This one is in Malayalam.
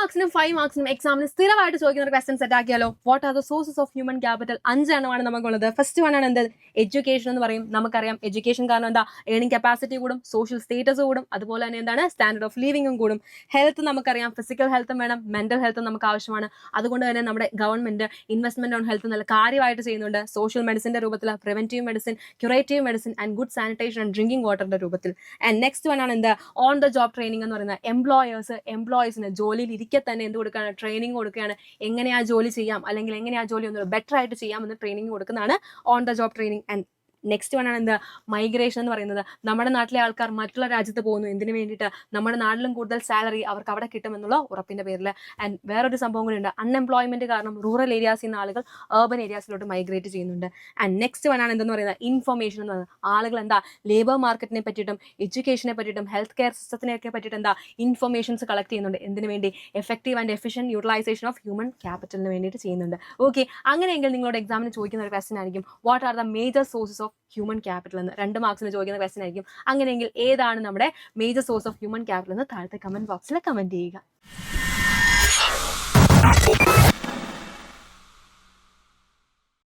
മാർക്സിനും 5 മാർക്സിനും എക്സാമിന് സ്ഥിരമായിട്ട് ചോദിക്കുന്ന ഒരു ക്വസ്റ്റൻ സെറ്റ് ആക്കിയാലോ? What are the sources of human capital? 5 എണ്ണമാണ് നമുക്കുള്ളത്. ഫസ്റ്റ് വൺ ആണ് എന്ത്? എഡ്യൂക്കേഷൻ എന്ന് പറയും. നമുക്കറിയാം എഡ്യൂക്കേഷൻ കാരണം എന്താ? ഏണിംഗ് കപ്പാസിറ്റി കൂടും, സോഷ്യൽ സ്റ്റേറ്റസ് കൂടും, അതുപോലെ തന്നെ എന്താണ്? സ്റ്റാൻഡേർഡ് ഓഫ് ലിവിംഗും കൂടും. ഹെൽത്ത് നമുക്കറിയാം, ഫിസിക്കൽ ഹെൽത്തും വേണം, മെന്റൽ ഹെൽത്തും നമുക്ക് ആവശ്യമാണ്. അതുകൊണ്ട് തന്നെ നമ്മുടെ ഗവൺമെന്റ് ഇൻവെസ്റ്റ്മെന്റ് ഓൺ ഹെൽത്ത് നല്ല കാര്യമായിട്ട് ചെയ്യുന്നുണ്ട്. സോഷ്യൽ മെഡിസിന്റെ രൂപത്തിൽ, preventive medicine, curative medicine and good sanitation and drinking വാട്ടറിന്റെ രൂപത്തിൽ. ആൻഡ് നെക്സ്റ്റ് വൺ ആണ് എന്ത്? ഓൺ ദ ജോബ് ട്രെയിനിങ് എന്ന് പറയുന്നത്. എംപ്ലോയേഴ്സിന് ജോലിയിൽ ഇരിക്കെ തന്നെ എന്ത് കൊടുക്കുകയാണ്? ട്രെയിനിങ് കൊടുക്കുകയാണ്. എങ്ങനെ ആ ജോലി ചെയ്യാം, അല്ലെങ്കിൽ എങ്ങനെ ആ ജോലി ഒന്ന് ബെറ്റർ ആയിട്ട് ചെയ്യാമെന്ന് ട്രെയിനിങ് കൊടുക്കുന്നതാണ് on the job training. And next one ആണ് എന്ത്? മൈഗ്രേഷൻ എന്ന് പറയുന്നത്. നമ്മുടെ നാട്ടിലെ ആൾക്കാർ മറ്റുള്ള രാജ്യത്ത് പോകുന്നു. എന്തിനു വേണ്ടിയിട്ട്? നമ്മുടെ നാട്ടിലും കൂടുതൽ സാലറി അവർക്ക് അവിടെ കിട്ടുമെന്നുള്ള ഉറപ്പിന്റെ പേരിൽ. ആൻഡ് വേറൊരു സംഭവം കൂടി ഉണ്ട്. അൺഎംപ്ലോയ്മെന്റ് കാരണം റൂറൽ ഏരിയാസിൽ നിന്ന് ആളുകൾ ഏർബൻ ഏരിയാസിലോട്ട് മൈഗ്രേറ്റ് ചെയ്യുന്നുണ്ട്. ആൻഡ് നെക്സ്റ്റ് വൺ ആണ് എന്തെന്ന് പറയുന്നത്? ഇൻഫർമേഷൻ എന്ന് പറയുന്നത്. ആളുകൾ എന്താ ലേബർ മാർക്കറ്റിനെ പറ്റിയിട്ടും എഡ്യൂക്കേഷനെ പറ്റിയിട്ടും ഹെൽത്ത് കെയർ സിസ്റ്റത്തിനെയൊക്കെ പറ്റിയിട്ട് എന്താ ഇൻഫർമേഷൻസ് കളക്ട് ചെയ്യുന്നുണ്ട്. എന്തിനു വേണ്ടി? Effective and efficient utilisation of human ക്യാപിറ്റലിന് വേണ്ടിയിട്ട് ചെയ്യുന്നുണ്ട്. ഓക്കെ, അങ്ങനെയെങ്കിൽ നിങ്ങളോട് എക്സാമിന് ചോദിക്കുന്ന ഒരു ക്വസ്റ്റൻ ആയിരിക്കും, what are the major sources of human capital എന്ന്. 2 മാർക്സിന് ചോദിക്കുന്ന ക്വസ്റ്റൻ ആയിരിക്കും. അങ്ങനെയെങ്കിൽ ഏതാണ് നമ്മുടെ major source of human capital എന്ന് താഴത്തെ കമന്റ് ബോക്സിൽ കമന്റ് ചെയ്യുക.